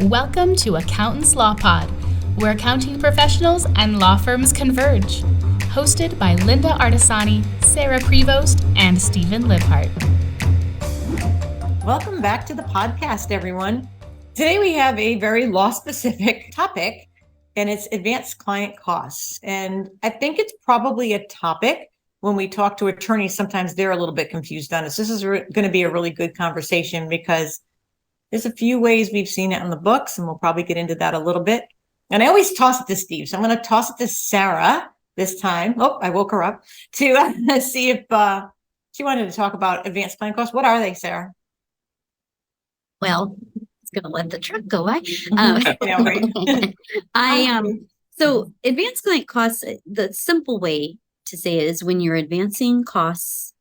Welcome to Accountants Law Pod, where accounting professionals and law firms converge. Hosted by Lynda Artesani, Sarah Prevost, and Steve Libhart. Welcome back to the podcast, everyone. Today we have a very law-specific topic, and it's advanced client costs. And I think it's probably a topic when we talk to attorneys, sometimes they're a little bit confused on this. This is going to be a really good conversation because there's a few ways we've seen it in the books, and we'll probably get into that a little bit. And I always toss it to Steve, so I'm going to toss it to Sarah this time. Oh, I woke her up to see if she wanted to talk about advanced client costs. What are they, Sarah? Well, it's going to let the truck go by. So advanced client costs, the simple way to say it is when you're advancing costs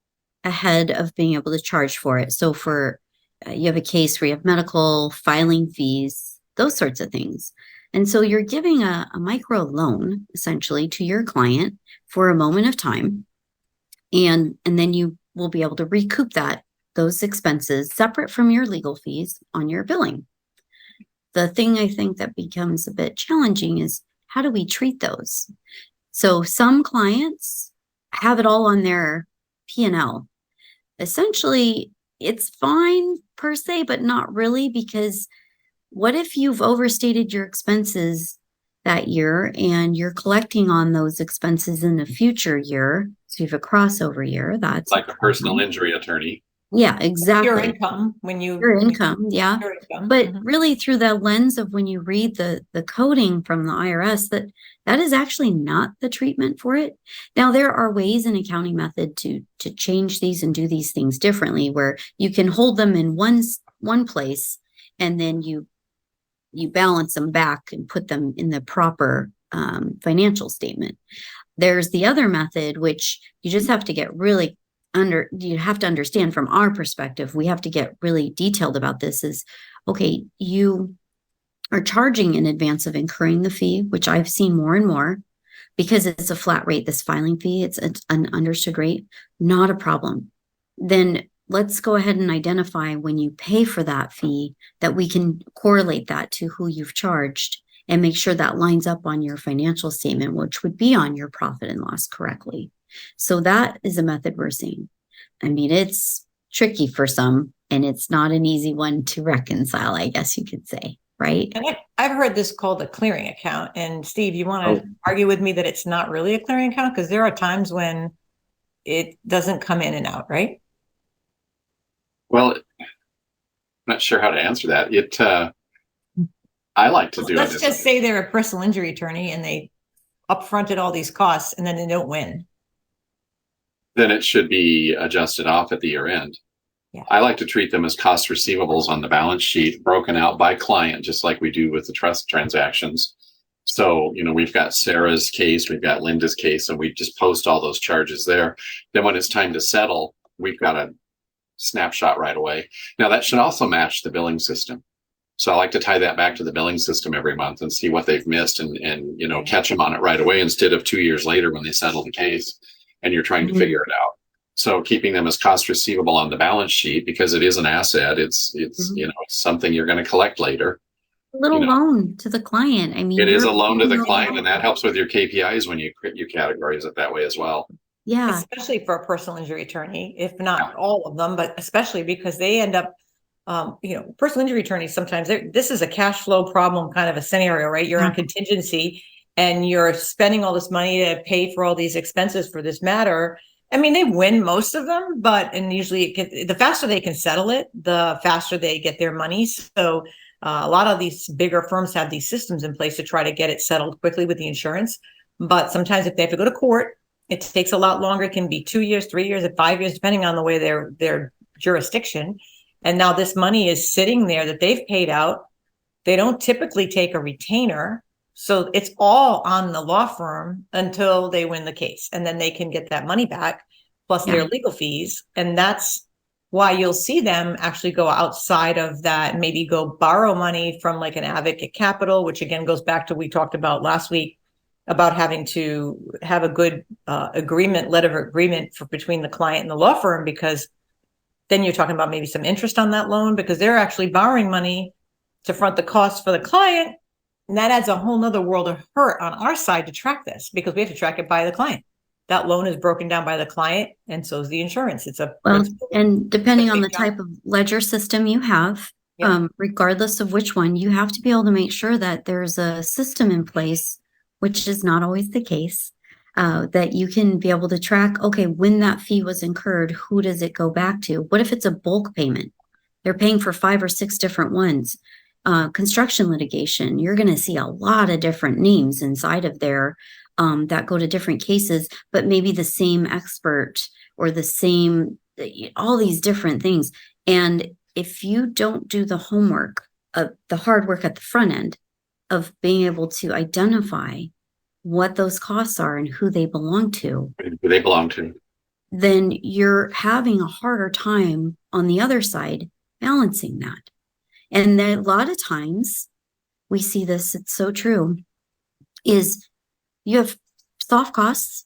ahead of being able to charge for it. So for you have a case where you have medical, filing fees, those sorts of things. And so you're giving a micro loan essentially to your client for a moment of time. And then you will be able to recoup those expenses separate from your legal fees on your billing. The thing I think that becomes a bit challenging is how do we treat those? So some clients have it all on their P&L. Essentially, it's fine per se, but not really, because what if you've overstated your expenses that year and you're collecting on those expenses in a future year? So you have a crossover year. That's like a personal injury attorney. Yeah, exactly. Your income Your income. But really through the lens of when you read the coding from the IRS, that is actually not the treatment for it. Now, there are ways in accounting method to change these and do these things differently, where you can hold them in one place and then you balance them back and put them in the proper financial statement. There's the other method, which you just have to get really you have to understand from our perspective, we have to get really detailed about this is, okay, you are charging in advance of incurring the fee, which I've seen more and more because it's a flat rate, this filing fee, it's an understood rate, not a problem. Then let's go ahead and identify when you pay for that fee that we can correlate that to who you've charged and make sure that lines up on your financial statement, which would be on your profit and loss correctly. So that is a method we're seeing. I mean, it's tricky for some, and it's not an easy one to reconcile, I guess you could say, right? And I've heard this called a clearing account. And Steve, you want to argue with me that it's not really a clearing account? Because there are times when it doesn't come in and out, right? Well, I'm not sure how to answer that. I like to do it. Let's just say they're a personal injury attorney and they upfronted all these costs and then they don't win. Then it should be adjusted off at the year end. Yeah. I like to treat them as cost receivables on the balance sheet, broken out by client, just like we do with the trust transactions. So, we've got Sarah's case, we've got Lynda's case, and we just post all those charges there. Then when it's time to settle, we've got a snapshot right away. Now that should also match the billing system. So I like to tie that back to the billing system every month and see what they've missed and catch them on it right away instead of 2 years later when they settle the case and you're trying to figure it out. So keeping them as cost receivable on the balance sheet, because it is an asset, it's it's something you're going to collect later. A little loan to the client. I mean, it is a loan to the client, and that helps with your KPIs when you categorize it that way as well. Yeah, especially for a personal injury attorney, if not all of them, but especially because they end up, personal injury attorneys, sometimes this is a cash flow problem kind of a scenario, right? You're on contingency and you're spending all this money to pay for all these expenses for this matter. I mean, they win most of them, and usually the faster they can settle it, the faster they get their money. So a lot of these bigger firms have these systems in place to try to get it settled quickly with the insurance. But sometimes if they have to go to court, it takes a lot longer. It can be 2 years, 3 years, and 5 years, depending on the way their jurisdiction. And now this money is sitting there that they've paid out. They don't typically take a retainer. So it's all on the law firm until they win the case. And then they can get that money back plus their legal fees. And that's why you'll see them actually go outside of that, maybe go borrow money from like an advocate capital, which again goes back to we talked about last week about having to have a good letter of agreement between the client and the law firm, because then you're talking about maybe some interest on that loan because they're actually borrowing money to front the cost for the client. And that adds a whole nother world of hurt on our side to track this, because we have to track it by the client. That loan is broken down by the client, and so is the insurance. And depending on the type of ledger system you have, regardless of which one, you have to be able to make sure that there's a system in place, which is not always the case, that you can be able to track, okay, when that fee was incurred, who does it go back to? What if it's a bulk payment? They're paying for 5 or 6 different ones. Construction litigation, you're going to see a lot of different names inside of there that go to different cases, but maybe the same expert or the same, all these different things. And if you don't do the homework, the hard work at the front end of being able to identify what those costs are and who they belong to, then you're having a harder time on the other side balancing that. And a lot of times we see this, it's so true, is you have soft costs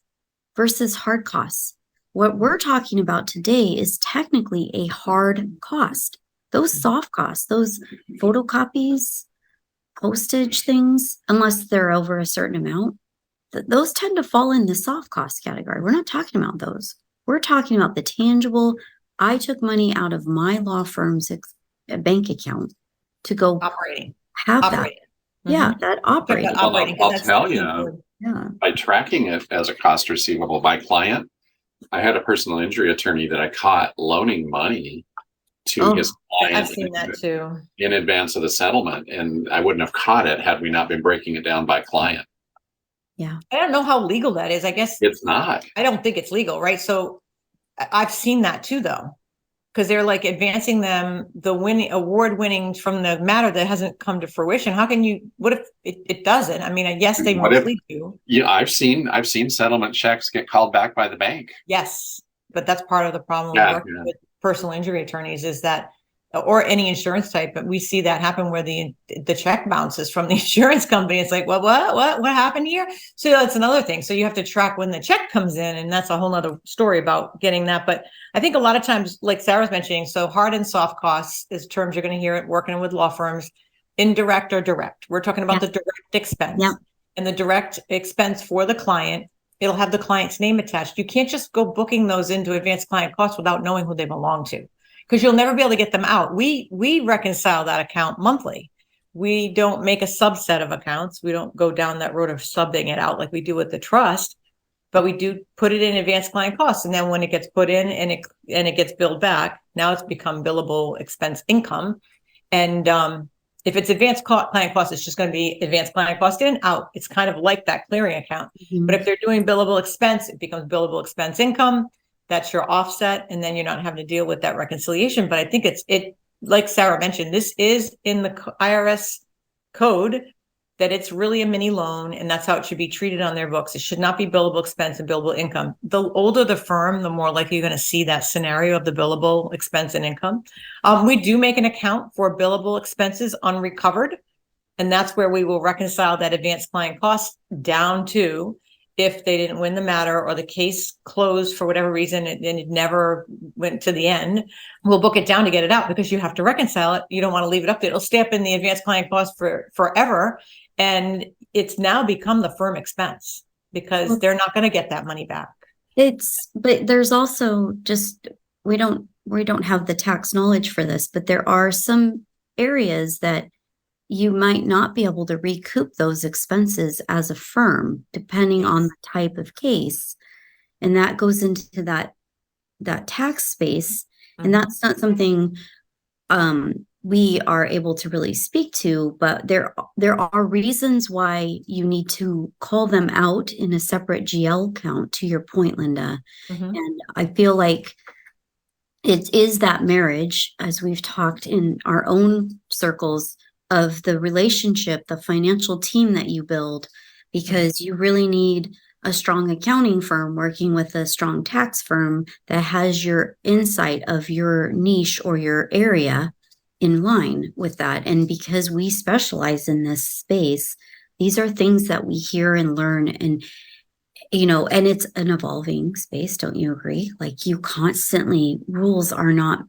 versus hard costs. What we're talking about today is technically a hard cost. Those soft costs, those photocopies, postage things, unless they're over a certain amount, those tend to fall in the soft cost category. We're not talking about those. We're talking about the tangible. I took money out of my law firm's bank account to go have that. Yeah, that operating. I'll tell you, by tracking it as a cost receivable by client, I had a personal injury attorney that I caught loaning money to his client. I've seen that too. In advance of the settlement, and I wouldn't have caught it had we not been breaking it down by client. Yeah. I don't know how legal that is. I guess it's not. I don't think it's legal, right? So I've seen that too, though, because they're like advancing them the award winning from the matter that hasn't come to fruition. How can you? What if it doesn't? I mean, yes, they mostly do. Yeah, I've seen settlement checks get called back by the bank. Yes, but that's part of the problem with personal injury attorneys is that, or any insurance type, but we see that happen where the check bounces from the insurance company. It's like, well, what happened here? So that's another thing. So you have to track when the check comes in, and that's a whole nother story about getting that. But I think a lot of times, like Sarah's mentioning, so hard and soft costs is terms you're going to hear it working with law firms, indirect or direct. We're talking about the direct expense and the direct expense for the client. It'll have the client's name attached. You can't just go booking those into advanced client costs without knowing who they belong to, because you'll never be able to get them out. We reconcile that account monthly. We don't make a subset of accounts. We don't go down that road of subbing it out like we do with the trust, but we do put it in advanced client costs. And then when it gets put in and it gets billed back, now it's become billable expense income. And if it's advanced client costs, it's just going to be advanced client cost in, out. It's kind of like that clearing account. Mm-hmm. But if they're doing billable expense, it becomes billable expense income. That's your offset, and then you're not having to deal with that reconciliation. But I think it like Sarah mentioned, this is in the IRS code that it's really a mini loan, and that's how it should be treated on their books. It should not be billable expense and billable income. The older the firm, the more likely you're going to see that scenario of the billable expense and income. We do make an account for billable expenses unrecovered, and that's where we will reconcile that advanced client cost down to, if they didn't win the matter or the case closed for whatever reason and it never went to the end, we'll book it down to get it out, because you have to reconcile it. You don't want to leave it up there. It'll stay up in the advanced client cost for forever. And it's now become the firm expense because they're not going to get that money back. But there's also just, we don't have the tax knowledge for this, but there are some areas that you might not be able to recoup those expenses as a firm, depending on the type of case. And that goes into that tax space. Mm-hmm. And that's not something we are able to really speak to, but there are reasons why you need to call them out in a separate GL count, to your point, Lynda. Mm-hmm. And I feel like it is that marriage, as we've talked in our own circles, of the relationship, the financial team that you build, because you really need a strong accounting firm working with a strong tax firm that has your insight of your niche or your area in line with that. And because we specialize in this space, these are things that we hear and learn, and and it's an evolving space. Don't you agree? Like, rules are not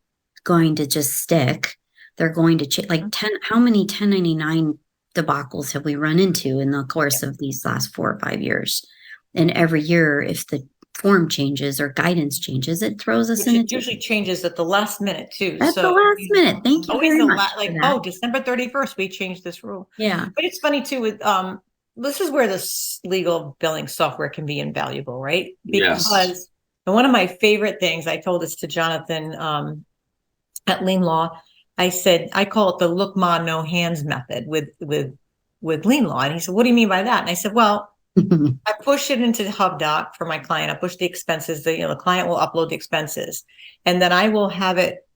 going to just stick. they're going to like how many 1099 debacles have we run into in the course of these last 4 or 5 years? And every year, if the form changes or guidance changes, it throws us in. It usually changes at the last minute too. At the last minute. Thank you very much. December 31st, we changed this rule. Yeah. But it's funny too with this is where this legal billing software can be invaluable, right? Because one of my favorite things, I told this to Jonathan at Lien Law, I said, I call it the look ma no hands method with Lien Law. And he said, what do you mean by that? And I said, well, I push it into the HubDoc for my client. I push the expenses, the client will upload the expenses, and then I will have it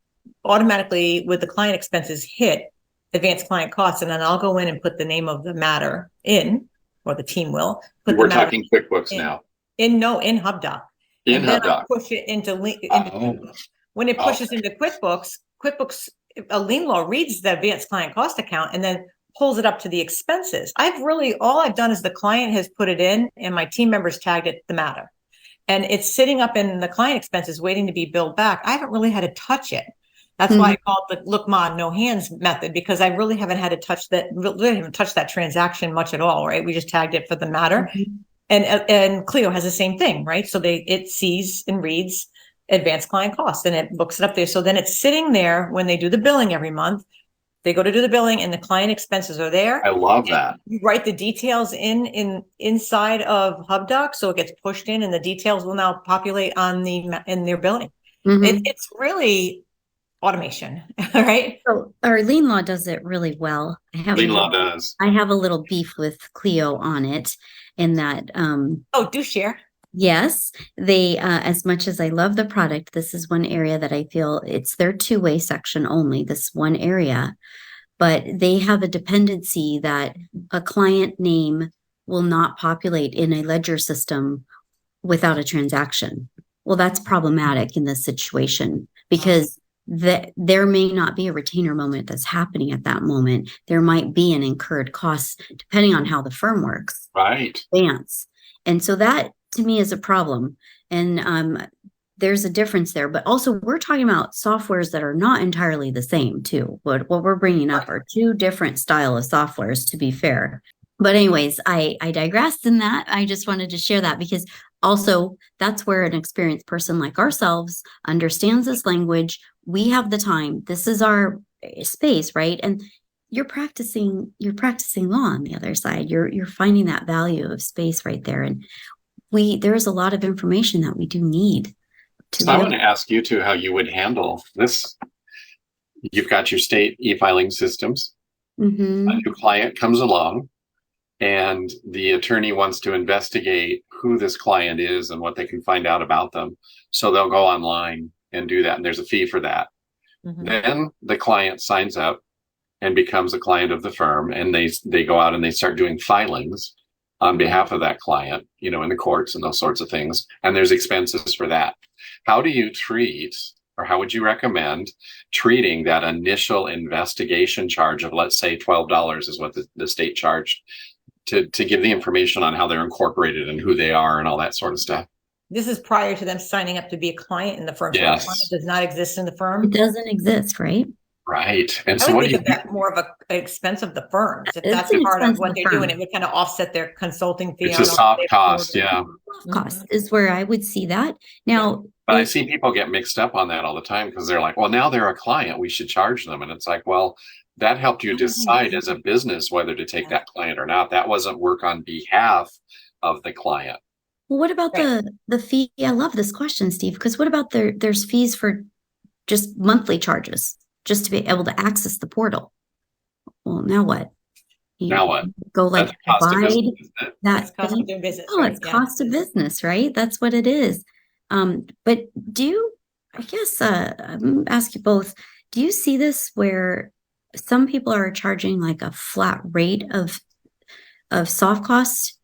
automatically with the client expenses hit advanced client costs. And then I'll go in and put the name of the matter in, or the team will. We're talking QuickBooks now. In HubDoc. In HubDoc. I'll push it into when it pushes into QuickBooks, a Lien Law reads the advanced client cost account and then pulls it up to the expenses. All I've done is the client has put it in and my team members tagged it the matter. And it's sitting up in the client expenses waiting to be billed back. I haven't really had to touch it. That's why I call it the look ma no hands method, because I really haven't had to touch that transaction much at all, right? We just tagged it for the matter. And Clio has the same thing, right? So it sees and reads advanced client costs and it books it up there. So then it's sitting there when they do the billing every month. They go to do the billing and the client expenses are there. I love that. You write the details inside of HubDoc, so it gets pushed in, and the details will now populate in their billing. It's really automation, right? So our Lien Law does it really well. Lien Law does. I have a little beef with Clio on it, in that. Do share. Yes, they, as much as I love the product, this is one area that I feel it's their two-way section only, this one area, but they have a dependency that a client name will not populate in a ledger system without a transaction. Well, that's problematic in this situation because there may not be a retainer moment that's happening at that moment. There might be an incurred cost depending on how the firm works. Right. And so that, to me, is a problem. And there's a difference there. But also, we're talking about softwares that are not entirely the same, too. What we're bringing up are two different style of softwares, to be fair. But anyways, I digressed in that. I just wanted to share that because also that's where an experienced person like ourselves understands this language. We have the time. This is our space, right? And you're practicing law on the other side. You're finding that value of space right there. And there is a lot of information that we do need. So I want to ask you too how you would handle this. You've got your state e-filing systems. A new client comes along and the attorney wants to investigate who this client is and what they can find out about them. So they'll go online and do that. And there's a fee for that. Then the client signs up and becomes a client of the firm. And they go out and they start doing filings on behalf of that client, in the courts and those sorts of things. And there's expenses for that. How do you treat, or how would you recommend treating that initial investigation charge of, let's say, $12 is what the state charged to give the information on how they're incorporated and who they are and all that sort of stuff? This is prior to them signing up to be a client in the firm. Yes. So the client does not exist in the firm. It doesn't exist, right? Right. And I so would think of that more of an expense of the firm. If that's part of what they're doing, it would kind of offset their consulting fee. It's a soft cost, yeah. Cost is where I would see that. Now, but I see people get mixed up on that all the time because they're like, well, now they're a client, we should charge them. And it's like, well, that helped you decide as a business whether to take that client or not. That wasn't work on behalf of the client. Well, what about the fee? I love this question, Steve, because what about there's fees for just monthly charges just to be able to access the portal? Well, now what? Now what? Go like divide that. It's cost of doing business. Oh, it's cost of business, right? That's what it is. But I guess I'm ask you both, do you see this where some people are charging like a flat rate of soft costs?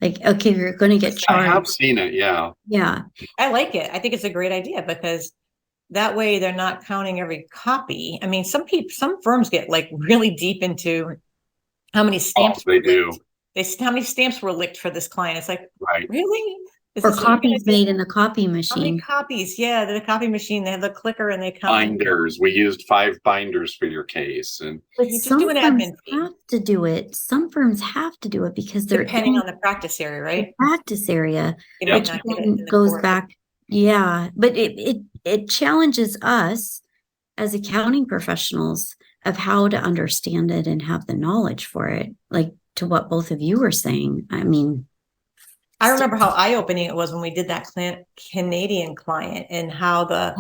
Like, okay, you're going to get charged. I have seen it. Yeah. Yeah. I like it. I think it's a great idea because that way they're not counting every copy. I mean, some firms get like really deep into how many stamps they do. How many stamps were licked for this client. It's like, right. Really? Or copies made in the copy How many machine. copies? Yeah, the copy machine, they have the clicker and they count. Binders. We used 5 binders for your case. And But You just some do an firms admin fee. have to do it. Some firms have to do it because they're Depending in on the practice area, the right? practice area, They might which not get it then in the goes court. back. Yeah, but it challenges us as accounting professionals of how to understand it and have the knowledge for it. Like to what both of you were saying. I mean, I remember how eye-opening it was when we did that Canadian client, and how the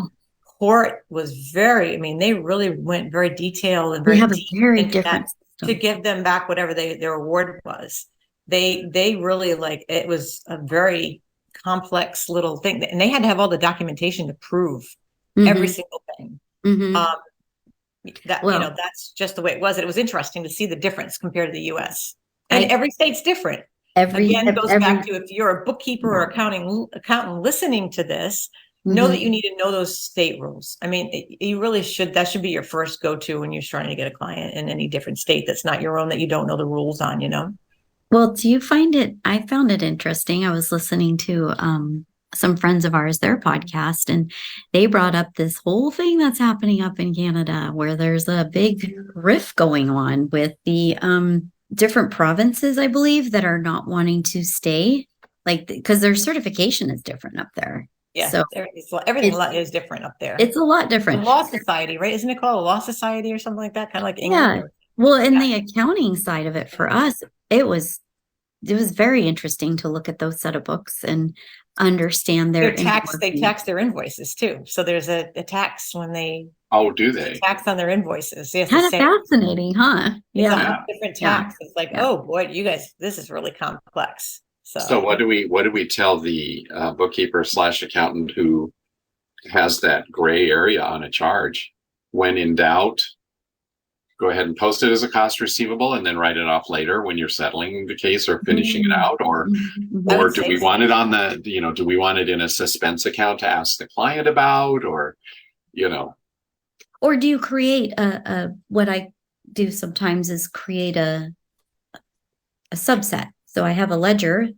court was very, I mean, they really went very detailed and we very have a deep very into different that to system. give them back whatever their award was. They really, like, it was a very complex little thing, and they had to have all the documentation to prove every single thing. That's just the way it was. It was interesting to see the difference compared to the US. And every state's different. Again, it goes back to, if you're a bookkeeper or accountant listening to this, know that you need to know those state rules. I mean, you really should. That should be your first go-to when you're trying to get a client in any different state that's not your own, that you don't know the rules on, you know? Well, do you find it? I found it interesting. I was listening to some friends of ours, their podcast, and they brought up this whole thing that's happening up in Canada, where there's a big rift going on with the different provinces, I believe, that are not wanting to stay, like, because their certification is different up there. Yeah, so everything is different up there. It's a lot different. The law society, right? Isn't it called a law society or something like that? Kind of like England. Yeah. Well, in the accounting side of it, for us, it was very interesting to look at those set of books and understand their tax. They tax their invoices too. So there's a tax when they. Oh, do they? Tax on their invoices. Yes, kind of fascinating, huh? Yeah. Different tax. It's like, oh boy, you guys, this is really complex. So what do we tell the bookkeeper / accountant who has that gray area on a charge? When in doubt, go ahead and post it as a cost receivable and then write it off later when you're settling the case or finishing it out, or do we want it on the, do we want it in a suspense account to ask the client about, or, or do you create what I do sometimes is create a subset. So I have a ledger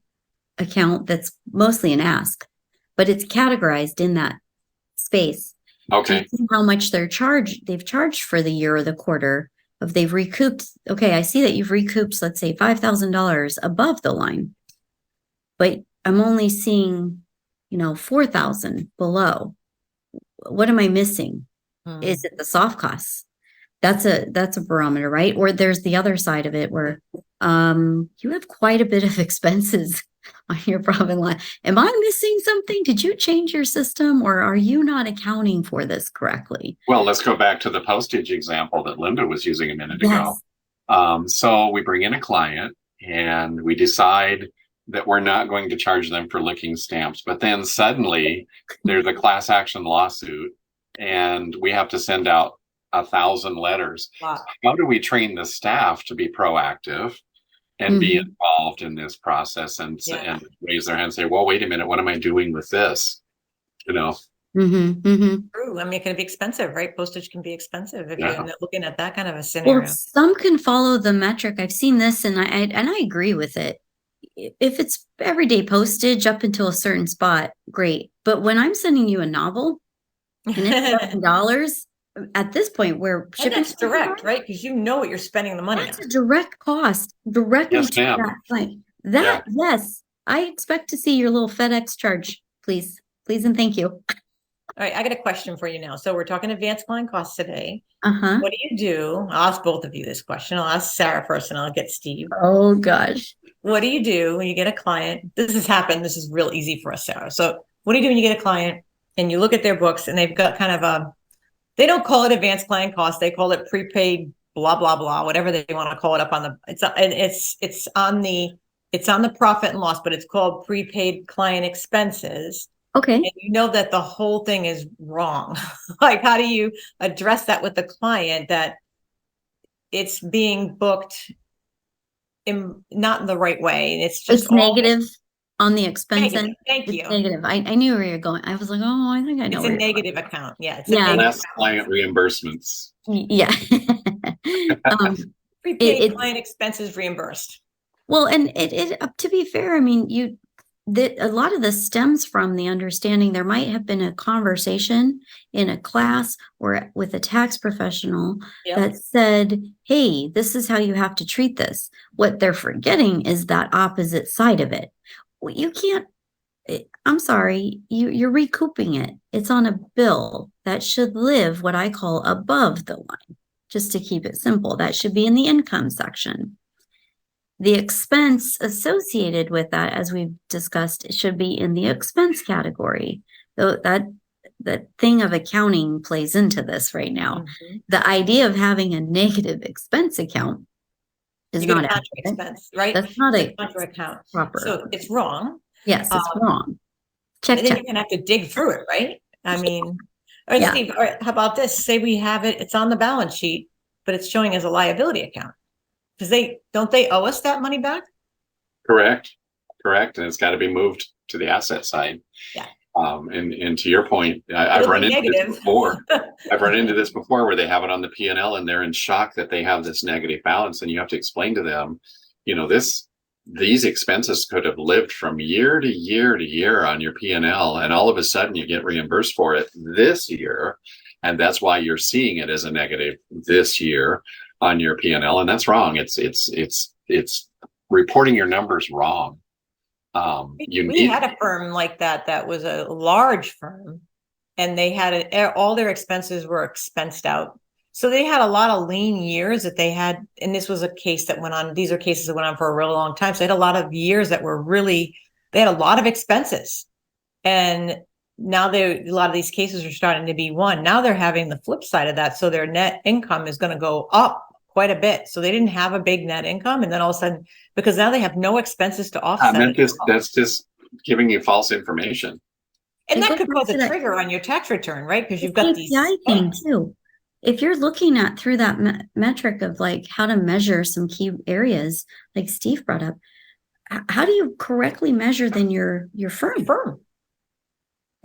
account that's mostly an ask, but it's categorized in that space. Okay. How much they've charged for the year or the quarter, if they've recouped. Okay, I see that you've recouped, let's say $5,000 above the line, but I'm only seeing, $4,000 below. What am I missing? Is it the soft costs? That's a barometer, right? Or there's the other side of it where you have quite a bit of expenses on your profit line. Am I missing something? Did you change your system, or are you not accounting for this correctly? Well, let's go back to the postage example that Lynda was using a minute ago. So we bring in a client and we decide that we're not going to charge them for licking stamps, but then suddenly there's a class action lawsuit and we have to send out 1,000 letters. Wow. How do we train the staff to be proactive and be involved in this process and raise their hand and say, well, wait a minute, what am I doing with this? True. I mean, it can be expensive, right? Postage can be expensive if you're looking at that kind of a scenario. Well, some can follow the metric. I've seen this and I agree with it. If it's everyday postage up until a certain spot, great. But when I'm sending you a novel and it's $7, at this point where shipping is direct, right? Because you know what you're spending the money on. That's a direct cost directly to that client. Yes, I expect to see your little FedEx charge, please and thank you. All right, I got a question for you now. So we're talking advanced client costs today. What do you do? I'll ask both of you this question. I'll ask Sarah first and I'll get Steve. Oh gosh. What do you do when you get a client? This has happened. This is real easy for us, Sarah. So what do you do when you get a client and you look at their books and they've got kind of they don't call it advanced client costs. They call it prepaid, blah, blah, blah, whatever they want to call it up on the, it's on the profit and loss, but it's called prepaid client expenses. Okay. And you know that the whole thing is wrong. Like, how do you address that with the client, that it's being booked not in the right way? It's just negative on the expense end. Thank you. Negative. I knew where you're going. I was like, oh, I think I know. It's a negative account. Yeah. It's less client reimbursements. Yeah. Prepaid client expenses reimbursed. Well, and it to be fair, I mean, a lot of this stems from the understanding there might have been a conversation in a class or with a tax professional that said, hey, this is how you have to treat this. What they're forgetting is that opposite side of it. Well, you can't, I'm sorry, you're recouping it. It's on a bill that should live what I call above the line, just to keep it simple. That should be in the income section. The expense associated with that, as we've discussed, should be in the expense category. Though that thing of accounting plays into this right now. Mm-hmm. The idea of having a negative expense account is not a contra expense, right? That's not a contra account. Proper. So it's wrong. Yes, it's wrong. Check. And then you're gonna have to dig through it, right? I mean, all right, Steve. All right, how about this? Say we have it; it's on the balance sheet, but it's showing as a liability account. Because they owe us that money back? Correct. And it's got to be moved to the asset side. Yeah. And to your point, I've run into this before. I've run into this before where they have it on the P&L and they're in shock that they have this negative balance, and you have to explain to them, these expenses could have lived from year to year to year on your P&L, and all of a sudden you get reimbursed for it this year, and that's why you're seeing it as a negative this year on your P&L, and that's wrong. It's reporting your numbers wrong. We had a firm like that was a large firm, and they had all their expenses were expensed out. So they had a lot of lean years that they had, and this was a case that went on. These are cases that went on for a really long time. So they had a lot of years that were they had a lot of expenses, and now a lot of these cases are starting to be won. Now they're having the flip side of that. So their net income is going to go up quite a bit. So they didn't have a big net income. And then all of a sudden, because now they have no expenses to offset. That's just giving you false information. And that could cause a trigger on your tax return, right? Because you've got these thing too. If you're looking at through that metric of like how to measure some key areas, like Steve brought up, how do you correctly measure then your firm?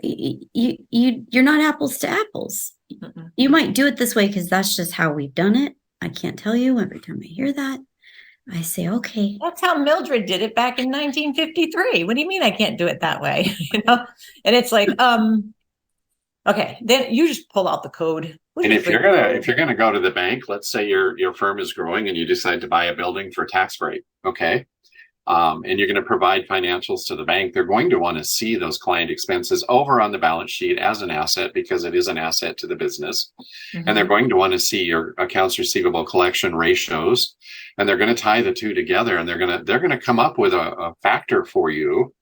You're not apples to apples. Mm-mm. You might do it this way because that's just how we've done it. I can't tell you. Every time I hear that, I say, okay. That's how Mildred did it back in 1953. What do you mean I can't do it that way? And it's like, okay, then you just pull out the code. And if you're gonna go to the bank, let's say your firm is growing and you decide to buy a building for tax break, okay? And you're going to provide financials to the bank, they're going to want to see those client expenses over on the balance sheet as an asset, because it is an asset to the business. Mm-hmm. And they're going to want to see your accounts receivable collection ratios, and they're going to tie the two together, and they're going to come up with a factor for you.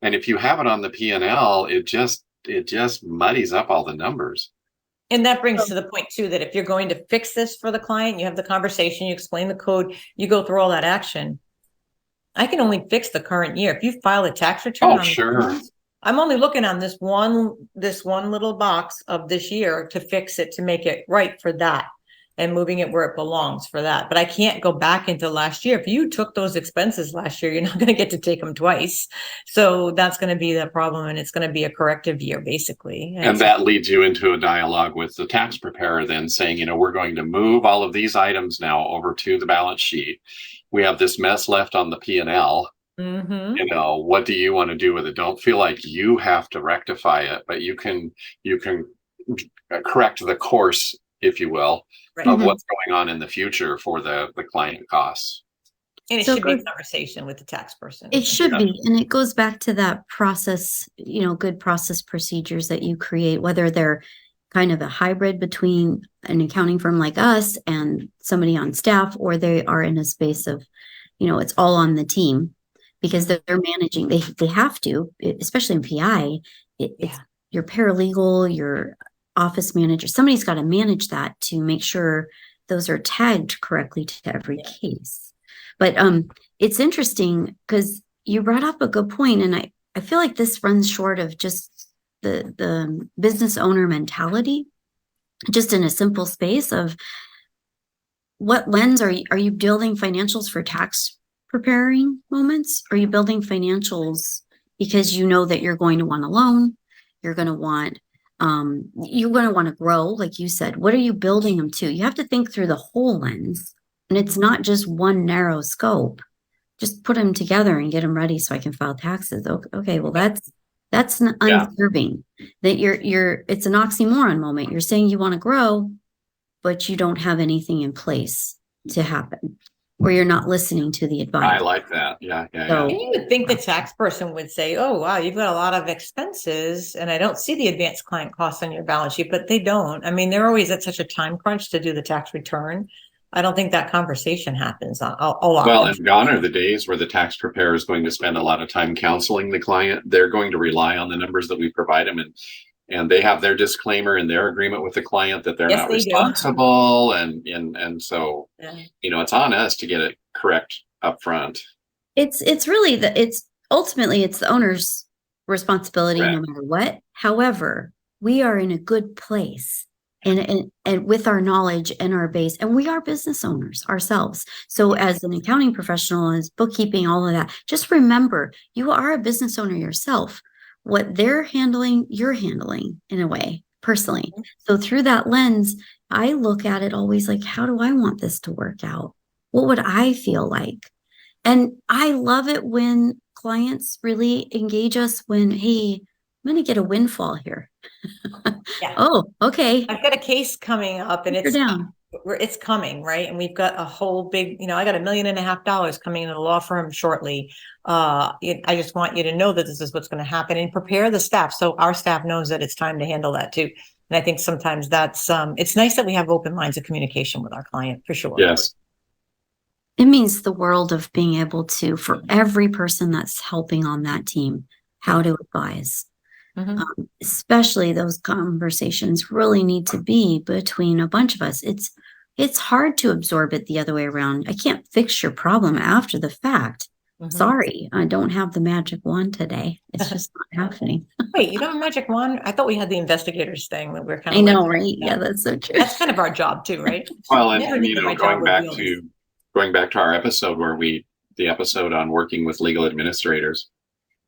And if you have it on the P&L, it just muddies up all the numbers. And that brings to the point too, that if you're going to fix this for the client, you have the conversation, you explain the code, you go through all that action. I can only fix the current year. If you file a tax return, I'm only looking on this one little box of this year to fix it, to make it right for that, and moving it where it belongs for that. But I can't go back into last year. If you took those expenses last year, you're not going to get to take them twice. So that's going to be the problem, and it's going to be a corrective year, basically. And that leads you into a dialogue with the tax preparer then saying, we're going to move all of these items now over to the balance sheet. We have this mess left on the P&L. Mm-hmm. What do you want to do with it? Don't feel like you have to rectify it, but you can correct the course, if you will, right, of what's going on in the future for the client costs. And it should be a conversation with the tax person. It should be. And it goes back to that process, good process procedures that you create, whether they're kind of a hybrid between an accounting firm like us and somebody on staff, or they are in a space of, it's all on the team, because they're managing, they have to, especially in PI, it's your paralegal, your office manager, somebody's got to manage that to make sure those are tagged correctly to every case. But it's interesting because you brought up a good point, and I feel like this runs short of just the business owner mentality, just in a simple space of what lens are you building financials for tax preparing moments? Are you building financials because you know that you're going to want a loan, you're going to want to grow, like you said? What are you building them to? You have to think through the whole lens, and it's not just one narrow scope just put them together and get them ready so I can file taxes. Okay, well, that's unserving. That it's an oxymoron moment. You're saying you want to grow, but you don't have anything in place to happen, or you're not listening to the advice. I like that. Yeah. And you would think the tax person would say, oh, wow, you've got a lot of expenses and I don't see the advanced client costs on your balance sheet, but they don't. I mean, they're always at such a time crunch to do the tax return. I don't think that conversation happens a lot. Well, and gone are the days where the tax preparer is going to spend a lot of time counseling the client. They're going to rely on the numbers that we provide them, and they have their disclaimer in their agreement with the client that they're not responsible. And so, it's on us to get it correct up front. It's really it's ultimately the owner's responsibility, no matter what. However, we are in a good place. And with our knowledge and our base, and we are business owners ourselves. So as an accounting professional, as bookkeeping, all of that, just remember, you are a business owner yourself. What they're handling, you're handling in a way, personally. So through that lens, I look at it always like, how do I want this to work out? What would I feel like? And I love it when clients really engage us when, hey, I'm going to get a windfall here. Oh, okay. I've got a case coming up and it's coming, right? And we've got a whole big, I got $1.5 million coming into the law firm shortly. I just want you to know that this is what's going to happen and prepare the staff. So our staff knows that it's time to handle that too. And I think sometimes that's, it's nice that we have open lines of communication with our client for sure. Yes. It means the world of being able to, for every person that's helping on that team, how to advise. Especially those conversations really need to be between a bunch of us. It's hard to absorb it the other way around. I can't fix your problem after the fact. Sorry, I don't have the magic wand today. It's just not happening. Wait, you don't have magic wand? I thought we had the investigators thing that we're kind of. I know, right? Yeah, that's so true. That's kind of our job too, right? Well, and going back to our episode the episode on working with legal administrators.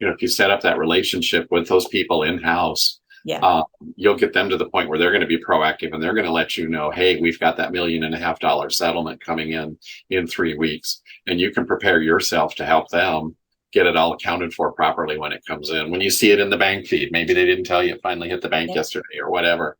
If you set up that relationship with those people in-house, you'll get them to the point where they're going to be proactive and they're going to let you know, hey, we've got that $1.5 million settlement coming in 3 weeks. And you can prepare yourself to help them get it all accounted for properly when it comes in. When you see it in the bank feed, maybe they didn't tell you it finally hit the bank yesterday or whatever.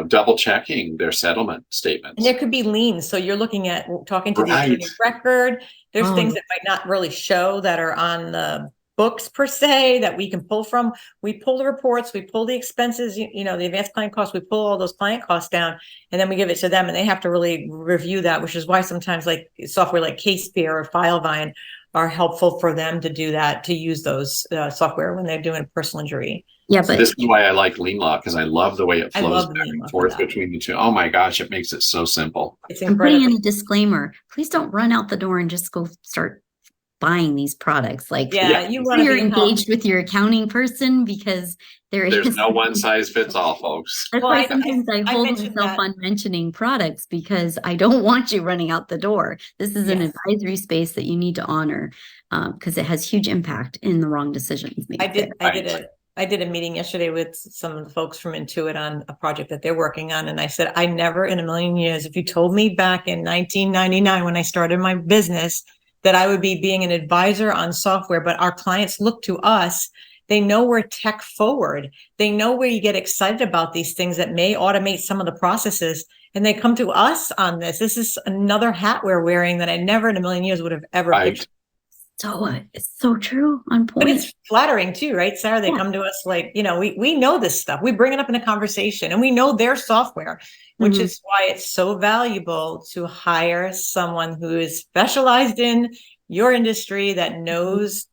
Double checking their settlement statements. And there could be liens. So you're looking at talking to the attorney record. There's things that might not really show that are on the books per se that we can pull from. We pull the reports, we pull the expenses, the advanced client costs, we pull all those client costs down, and then we give it to them and they have to really review that, which is why sometimes like software like CasePeer or FileVine are helpful for them to do that, to use those software when they're doing personal injury. Yeah, but this is why I like lien law, because I love the way it flows back and forth between the two. Oh my gosh, it makes it so simple. It's incredible. I'm putting in a disclaimer. Please don't run out the door and just go start buying these products. You're engaged with your accounting person, because there's no one size fits all, folks. That's why sometimes I hold myself on mentioning products, because I don't want you running out the door. This is an advisory space that you need to honor, because it has huge impact in the wrong decisions. I did a meeting yesterday with some of the folks from Intuit on a project that they're working on. And I said, I never in a million years, if you told me back in 1999, when I started my business, that I would be being an advisor on software, but our clients look to us. They know we're tech forward. They know where you get excited about these things that may automate some of the processes. And they come to us on this. This is another hat we're wearing that I never in a million years would have ever picked. So it's so true, on point. But it's flattering too, right, Sarah? They come to us like, we know this stuff. We bring it up in a conversation and we know their software, which is why it's so valuable to hire someone who is specialized in your industry that knows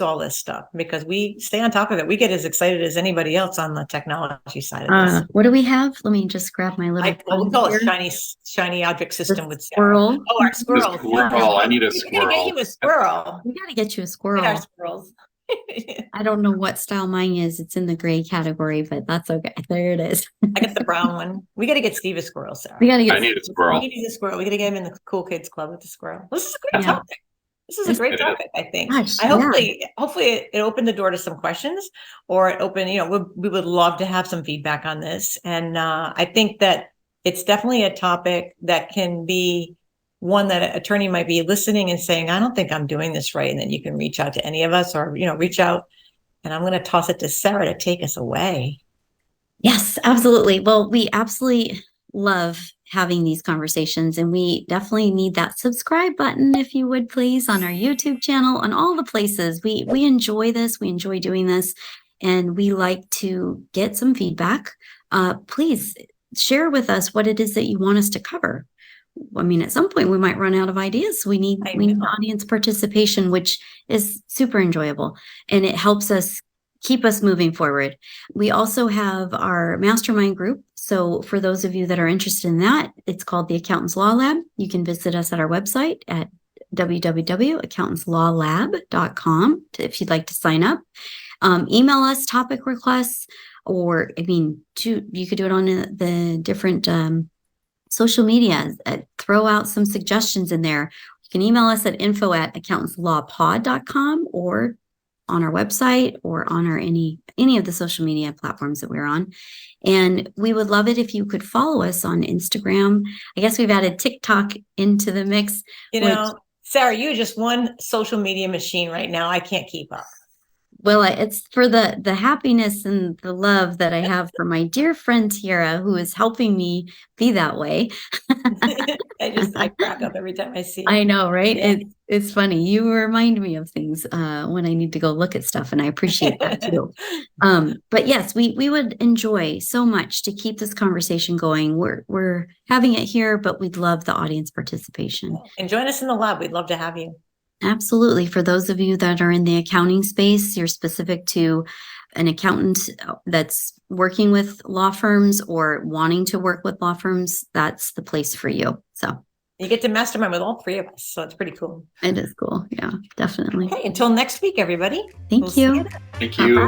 all this stuff, because we stay on top of it. We get as excited as anybody else on the technology side of this. What do we have? Let me just grab my little. We call it shiny object system with squirrel. Oh, our squirrel. I need a squirrel. We gotta get you a squirrel. We gotta get you a squirrel. Our squirrels. I don't know what style mine is. It's in the gray category, but that's okay. There it is. I get the brown one. We got to get Steve a squirrel, Sarah. I need a squirrel. He needs a squirrel. We got to get him in the cool kids club with the squirrel. This is a great topic. This is a great topic, I think. Gosh, hopefully it opened the door to some questions, or it opened, we would love to have some feedback on this. And I think that it's definitely a topic that can be one that an attorney might be listening and saying, I don't think I'm doing this right. And then you can reach out to any of us or, reach out. And I'm going to toss it to Sarah to take us away. Yes, absolutely. Well, we absolutely love having these conversations, and we definitely need that subscribe button, if you would please, on our YouTube channel, on all the places. We enjoy this. We enjoy doing this, and we like to get some feedback. Please share with us what it is that you want us to cover. I mean, at some point we might run out of ideas. We need audience participation, which is super enjoyable, and it helps us keep us moving forward. We also have our mastermind group. So for those of you that are interested in that, it's called the Accountants Law Lab. You can visit us at our website at www.accountantslawlab.com if you'd like to sign up. Email us topic requests, or you could do it on the different social media. Throw out some suggestions in there. You can email us at info@accountantslawpod.com, or on our website, or on our any of the social media platforms that we're on. And we would love it if you could follow us on Instagram. I guess we've added TikTok into the mix. Sarah, you're just one social media machine right now. I can't keep up. Well, it's for the happiness and the love that I have for my dear friend Teaira, who is helping me be that way. I crack up every time I see it. I know, right? Yeah. It's funny. You remind me of things when I need to go look at stuff, and I appreciate that too. But yes, we would enjoy so much to keep this conversation going. We're having it here, but we'd love the audience participation. And join us in the lab. We'd love to have you. Absolutely. For those of you that are in the accounting space, you're specific to an accountant that's working with law firms or wanting to work with law firms, that's the place for you. So you get to mastermind with all three of us. So it's pretty cool. It is cool. Yeah, definitely. Okay. Until next week, everybody. Thank you. Thank you.